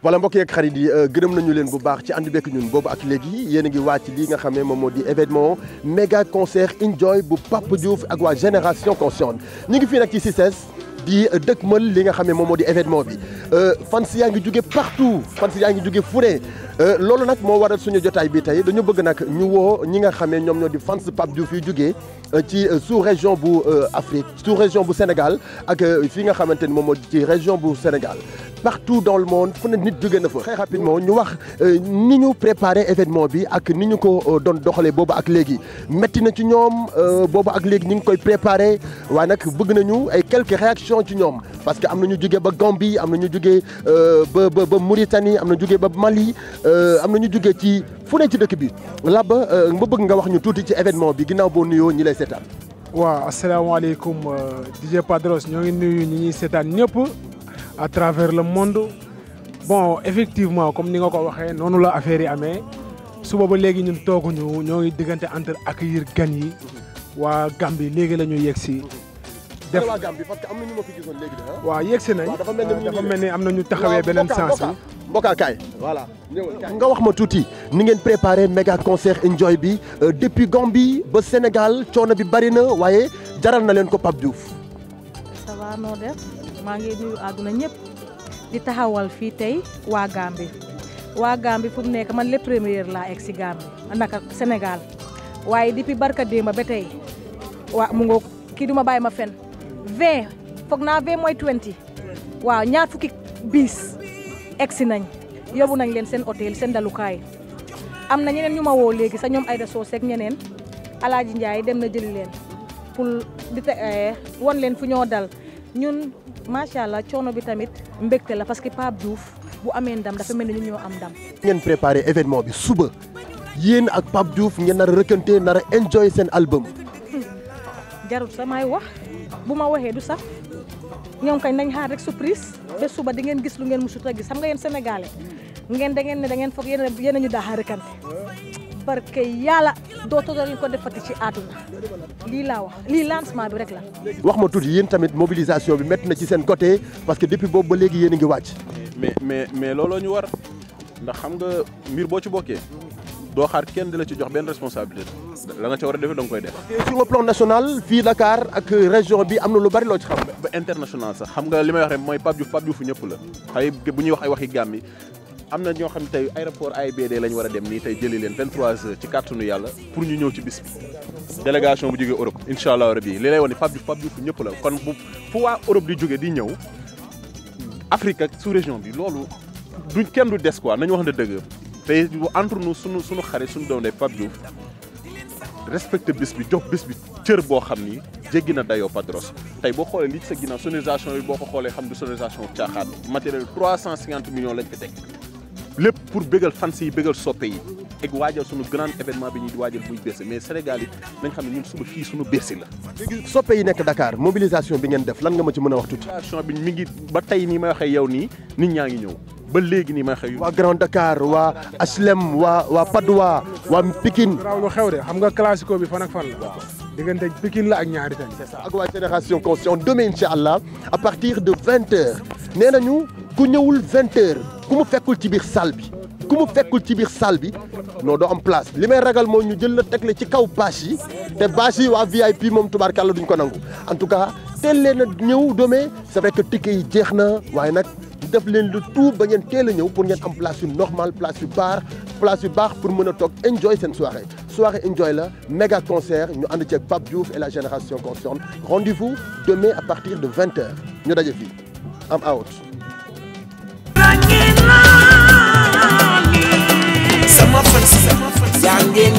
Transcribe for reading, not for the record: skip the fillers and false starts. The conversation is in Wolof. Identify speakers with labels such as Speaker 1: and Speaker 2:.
Speaker 1: voilà mbokk yeeg xarit yi gërëm nañu leen bu baax ci ànd bekk ñun boobu ak léegi yéen a ngi wàcc lii nga xam ne moom moo di événement méga concert Enjoy bu Pape Diouf ak waa Génération Consciente ñu ngi fii nag ci CICES di dëkkmal li nga xam ne moom moo di événement bi fans yaa ngi jóge partout fans yaa ngi jóge fu ne loolu nag moo waral suñu jotaay bi tey dañu bëgg nag ñu woo ñi nga xam ne ñoom ñoo di fans Pape Diouf yu jógee ci sous-région bu Afrique sous-région bu Sénégal ak fii nga xamante ni moom moo di ci région bu Sénégal partout dans le monde fu ne nit jóge na fa très rapidement ñu wax ni ñu préparé événement bi ak ni ñu ko doon doxalee boobu ak léegi métti na ci ñoom boobu ak léegi ñu ngi koy préparé waaye nag bëgg nañu ay quelques réactions ci ñoom parce que am na ñu jógee ba Gambie am na ñu jógee ba Mauritanie am na jógee ba Mali am na ñu jógee ci fu ne ci dëkk bi Laba ma bëgg nga wax ñu tuuti ci événement bi ginnaaw boo nuyoo ñi lay seetaan.
Speaker 2: waaw asalaamaaleykum DJ Padros ñoo ngi nuyu ñi ñuy seetaan ñëpp à travers le monde bon effectivement comme ni nga ko waxee noonu la affaire yi amee suba ba léegi ñun tooguñu ñoo ngi diggante entre accueillir gan yi waa Gambie léegi la ñu yegg si.
Speaker 1: def waa Gambie parce que am na ñu ma fi gisoon léegi de.
Speaker 2: waaw yegg si nañ dafa mel ni am na ñu taxawee beneen sens yi.
Speaker 1: Mboka kaay voilà nga wax ma tuuti ni ngeen préparé méga concert Enjoy bi depuis Gambie ba Sénégal coono bi bari na waaye jaral na leen ko Pape Diouf.
Speaker 3: ça va noo def maa ngi nuyu àdduna ñëpp di taxawal fii tey waa Gambie fu mu nekk man le premier laa egg si Gambie naka Sénégal waaye depuis barka démba ba tey waa mu ngoog kii duma bàyyi ma fen 20 foog naa 20 mooy 20 waaw ñaar fukki bis egsi nañ yóbbu nañ leen seen hôtel seen dalukaay am na ñeneen ñu ma woo léegi sa ñoom Aïda Socé ak ñeneen Alaaji Ndiaye dem na jëli leen pour di won leen fu ñoo dal ñun macha allah coono bi tamit mbégte la parce que Pape Diouf bu amee ndam dafa mel ni ñun ñoo am ndam.
Speaker 1: ngeen préparé événement bi suba yéen ak Pape Diouf ngeen nar a rëkkante nar a enjoy seen album.
Speaker 3: jarut samay wax bu ma waxee du sax ñoom kañ nañ xaar rek surprise ba suba di ngeen gis lu ngeen musut a gis xam nga yéen sénégalais ngeen da ngeen foog yéen a ñu daax a rëkkante barke yàlla dootoo leen ko defati ci àdduna lii laa wax lii lancement bi rek la.
Speaker 1: wax ma tuuti yéen tamit mobilisation bi métti na ci seen côté parce que depuis boobu ba léegi yéen a ngi wàcc.
Speaker 4: mais looloo ñu war ndax xam nga mbir boo ci bokkee doo xaar kenn di la ci jox benn responsabilité la nga ca war a defee da nga koy def.
Speaker 1: sur le plan national fii Dakar ak région bi am na lu bari loo ci xam.
Speaker 4: ba international sax xam nga li may wax rek mooy Pape Diouf ñëpp la xëy bu ñuy wax ay waxi Gàmbi am na ñoo xam ne tey aéroport AIBD lañ war a dem nii tey jëli leen 23h ci kàttanu yàlla pour ñu ñëw ci bis bi délégation bu jógee Europe incha allah rabi li lay wax ni Pape Diouf ñëpp la kon bu fu waa Europe di jógee di ñëw Afrique ak sous région bi loolu duñ kenn du des quoi nañu wax ne dëgg tey entre nous suñu xarit suñu doom day Pape Diouf respecté bis bi jox bis bi cër boo xam ni jéggi na dayoo Padros tey boo xoolee lii ci sa ginnaaw sonorisation yi boo ko xoolee xam du sonorisation caaxaan matériel 350 millions lañ fi teg lépp pour bégal fans yi bégal soppe yi ak waajal suñu grand événement bi ñuy di waajal buy Bercy mais Sénégal yi nañ xam ne ñun suba fii suñu Bercy la.
Speaker 1: léegi soppe yi nekk Dakar mobilisation bi ngeen def lan nga ma ci mën a wax tuuti.
Speaker 4: mobilisation bi mi ngi ba tey nii may waxee yow nii nit ñaa ngi ñëw ba léegi nii may waxee.
Speaker 1: waa Grand Dakar waa HLM waa Padoua waa Pikine.
Speaker 2: raw lu xew de xam nga classico bi fan ak fan la. diggante Pikine la ak ñaari tali.
Speaker 1: c'est ça ak waa Génération Consciente demain incha allah à partir de 20h nee nañu ku ñëwul 20h ku mu fekkul ci biir salle bi non doo am place li may ragal mooy ñu jël la teg la ci kaw bâche yi te bâche yi waa VIP moom tubaarkàlla duñ ko nangu en tout cas teel leen a ñëw demain c'est vrai que ticket yi jeex na waaye nag def leen le tout ba ngeen teel a ñëw pour ngeen am place yu normal place yu baax pour mën a toog enjoy seen soirée enjoy la méga concert ñu ànd ci ak Pape Diouf et la Génération Consciente rendez-vous demain à partir de 20h ñu daje fii am out.
Speaker 5: sama fan yaa ngeen